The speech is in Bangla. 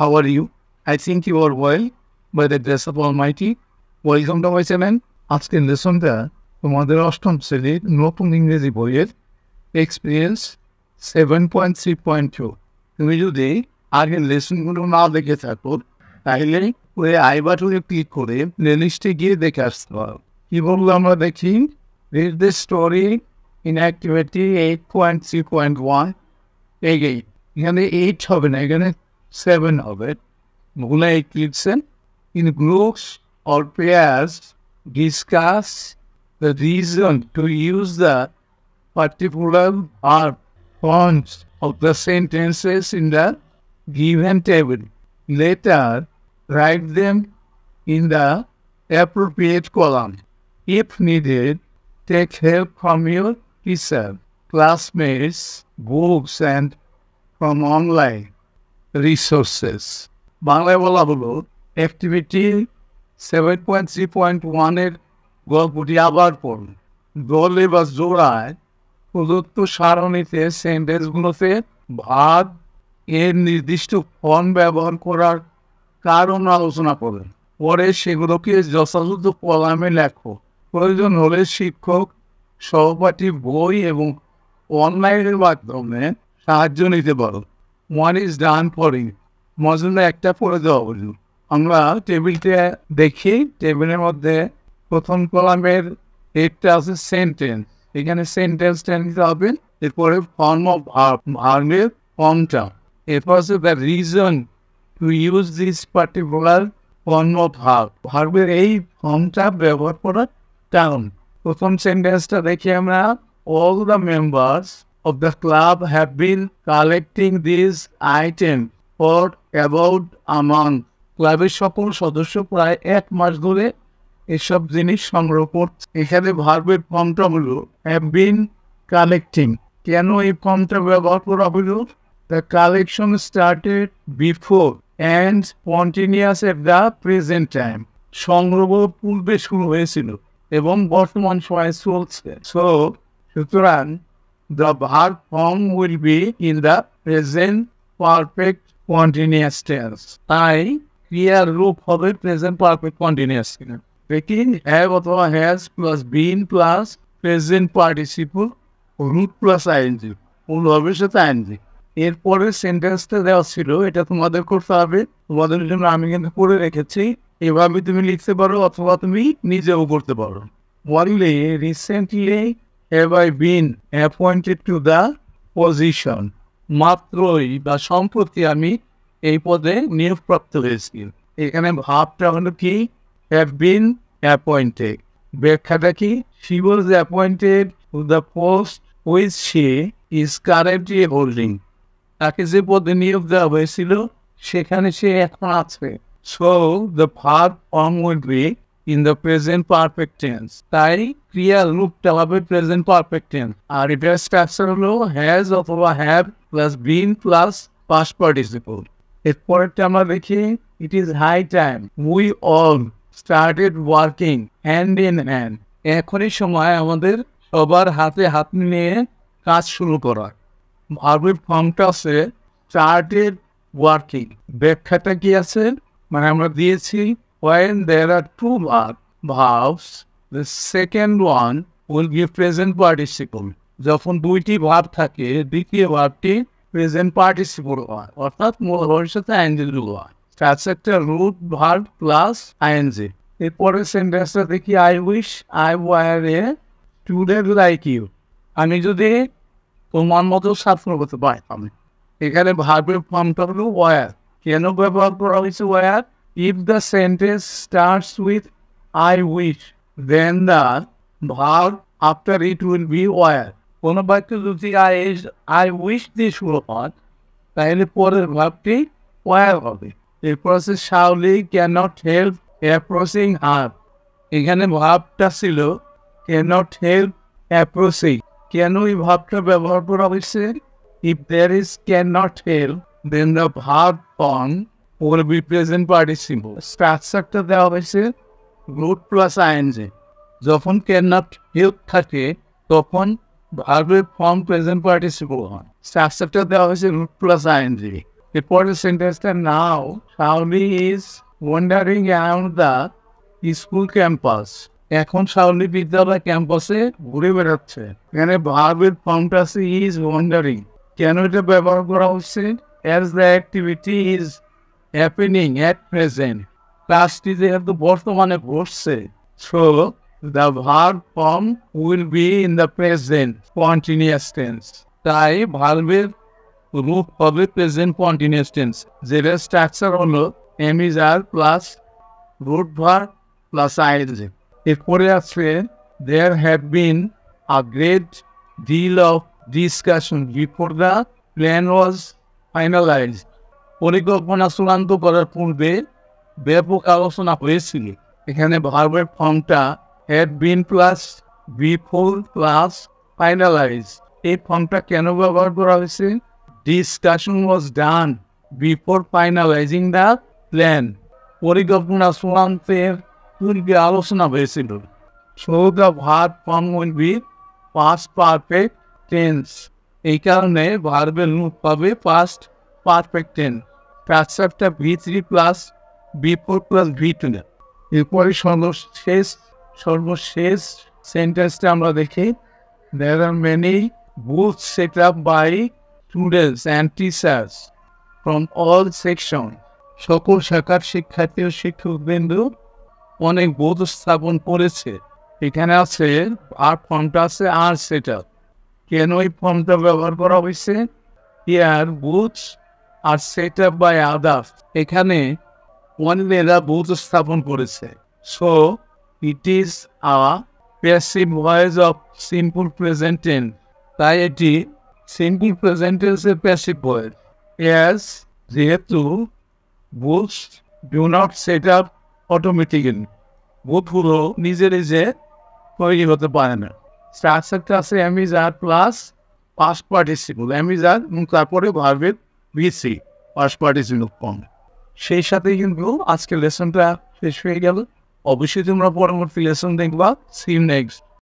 How are you? I think you are well by the grace of Almighty. Welcome to my channel. আজকের লেসনটা তোমাদের অষ্টম শ্রেণীর নতুন ইংরেজি বইয়ের এক্সপিরিয়েন্স 7.3.2। তুমি যদি আগের লেসনগুলো না দেখে থাকো তাহলে ওই আই বাটনে ক্লিক করে প্লেলিস্টে গিয়ে দেখে আসতে পারো। কি বললো আমরা দেখি, read the story in activity 8.3.1। এখানে 8 হবে না, এখানে 7 হবে। ভুলে 8 লিখছেন। In groups or pairs, discuss the reason to use the particular verb forms of the sentences in the given table. Later, write them in the appropriate column. If needed, take help from your teacher, classmates, books, and from online resources. বাংলায় বলা হলো অ্যাক্টিভিটি 7.3.1 এর গল্পটি আবার পড়ুন। দলে বা জোড়ায় প্রদত্ত সারণীতে সেন্টেন্সগুলোতে ভাগ এর নির্দিষ্ট ফর্ম ব্যবহার করার কারণ আলোচনা করুন। পরে সেগুলোকে যথাযথ কলামে লেখো। প্রয়োজন হলে শিক্ষক, সহপাঠী, বই এবং অনলাইনের মাধ্যমে সাহায্য নিতে পারো। One is done for you. মজন্য একটা পড়ে দেওয়া হল। আমরা টেবিলটা দেখি। টেবিলের মধ্যে প্রথম কলামের একটা আছে সেন্টেন্স। এখানে সেন্টেন্সটা নিতে হবে। এরপরে ফর্ম অফ ভার্বের ফর্মটা। এরপর আছে the reason to use this particular form of ভার্বের এই ফর্মটা ব্যবহার করার কারণ। প্রথম সেন্টেন্সটা দেখি আমরা, all the members of the club have been collecting these items for about a month. ক্লাবের সকল সদস্য প্রায় 1 মাস ধরে এসব জিনিস সংগ্রহ করছে। এখানে ভার্বের ফর্মটা হলো have been collecting। কেন এই ফর্মটা ব্যবহার করা হলো? The collection started before and continuous at the present time. সংগ্রহ পূর্বে শুরু হয়েছিল এবং বর্তমান সময়ে চলছে। সুতরাং the verb form will be in the present perfect continuous tense. তাই ক্রিয়ার রূপ হবে present perfect continuous tense। দেখি have অথবা has plus been plus present participle root plus ing মূল হবে সাথে ing। এরপরে সেন্টেন্সটা দেওয়া ছিল, এটা তোমাদের করতে হবে। তোমাদের জন্য আমি কিন্তু পড়ে রেখেছি। এভাবে তুমি লিখতে পারো অথবা তুমি নিজেও করতে পারো। বললে recently have I been appointed to the position? মাত্রই বা সম্প্রতি আমি এই পদে নিয়োগপ্রাপ্ত হয়েছি। এখানে ভাবটা হলো কি, have been appointed। ব্যাখ্যাটা কি, she was appointed to the post which she is currently holding। তাকে যে পদে নিয়োগ দেওয়া হয়েছিল সেখানে সে এখন আছে। So the verb form would be in the present perfect tense। তাই ক্রিয়ার রূপটা হবে প্রেজেন্ট পারফেক্ট টেন্স। আর এটার স্ট্রাকচার হলো হ্যাজ অথবা have plus been plus past participle. এরপরেরটা আমরা দেখি, it is high time we all started working hand in hand. এখনই সময় আমাদের সবার হাতে হাত নিয়ে কাজ শুরু করার। ভার্বের ফর্মটা আছে স্টার্টেড ওয়ার্কিং। ব্যাখ্যাটা কি আছে, মানে আমরা দিয়েছি when there are two verbs, the second one will be present participle। যখন দুইটি ভার্ব থাকে দ্বিতীয় ভার্বটি প্রেজেন্ট পার্টিসিপল হয়, অর্থাৎ মূল ভার্বের সাথে আইএনজি যুক্ত হয়। that's একটা রুট ভার্ব প্লাস আইএনজি। এরপরে সেন্টেন্সটা দেখি, I wish I were a student like you. আমি যদি তোমার মতো ছাত্র হতে পারতাম। এখানে ভার্বের ফর্মটা হলো ওয়ার। কেন ব্যবহার করা হয়েছে war? If the sentence starts with I wish, then the verb after it will be where। কোনো বাক্য যদি I wish দিয়ে শুরু হয় তাহলে পরের ভাবটি where হবে। এরপর আছে Shawly cannot help approaching her। এখানে ভাবটা ছিল cannot help approaching। কেন এই ভাবটা ব্যবহার করা হয়েছে? If there is cannot help, then the verb form will be present participle। স্ট্রাকচারটা দেওয়া হয়েছে রুট প্লাস আইএনজি। যখন ক্যানট হেল্প থাকে তখন ভার্বের ফর্ম প্রেজেন্ট পার্টিসিপল হয়। স্ট্রাকচারটা দেওয়া হয়েছে রুট প্লাস আইএনজি। এরপরের সেন্টেন্সটা now Shaoli is wandering around the school campus. এখন শাওলি বিদ্যালয় ক্যাম্পাসে ঘুরে বেড়াচ্ছে। এখানে ভার্বের ফর্মটা আছে ইজ ওয়ান্ডারিং। কেন এটা ব্যবহার করা হচ্ছে? As the activity is happening at present. ক্লাসটি যেহেতু বর্তমানে ঘটছে, so the verb form will be in the present continuous tense. তাই ভার্বের রূপ হবে প্রেজেন্ট কন্টিনিউয়াস টেন্স, যেটা স্ট্রাকচার হলো am is are plus root verb plus ING. এরপরে আছে there have been a great deal of discussion before the plan was finalised. পরিকল্পনা চূড়ান্ত করার পূর্বে ব্যাপক আলোচনা হয়েছিল। এখানে ভার্বের ফর্মটা had been plus before plus finalise. এই ফর্মটা কেন ব্যবহার করা হয়েছে? Discussion was done before finalising the plan. পরিকল্পনা চূড়ান্তের পূর্বে আলোচনা হয়েছিল। So the verb form will B past perfect tense. এই কারণে ভার্বের রূপ পাবে পাস্ট পারফেক্ট টেন্স। স্ট্রাকচারটা V3 plus V4 plus V2। এরপরে সর্বশেষ সেন্টেন্সটা আমরা দেখি। There are many booths set up by students and teachers from all sections. সকল শাখার শিক্ষার্থী ও শিক্ষকবৃন্দু অনেক বুথ স্থাপন করেছে। এখানে আছে আর ফর্মটা আছে আর সেট আপ। কেন এই ফর্মটা ব্যবহার করা হয়েছে? Here booths are set up by others. এখানে অন্যেরা বুথ স্থাপন করেছে। So it is a passive voice of simple present tense. তাই এটি সিম্পল প্রেজেন্ট টেন্সের প্যাসিভ ভয়েস। এস যেহেতু booths do not set up automatically, বুথগুলো নিজে নিজে তৈরি হতে পারে না। স্ট্রাকচারটা আছে am is are plus past participle. Am is are এবং তারপরে ভার্বের ভিসি পাস্ট পার্টিসিপল ফর্ম। সেই সাথেই কিন্তু আজকের লেসনটা শেষ হয়ে গেল। অবশ্যই তোমরা পরবর্তী লেসন দেখবা। See you next.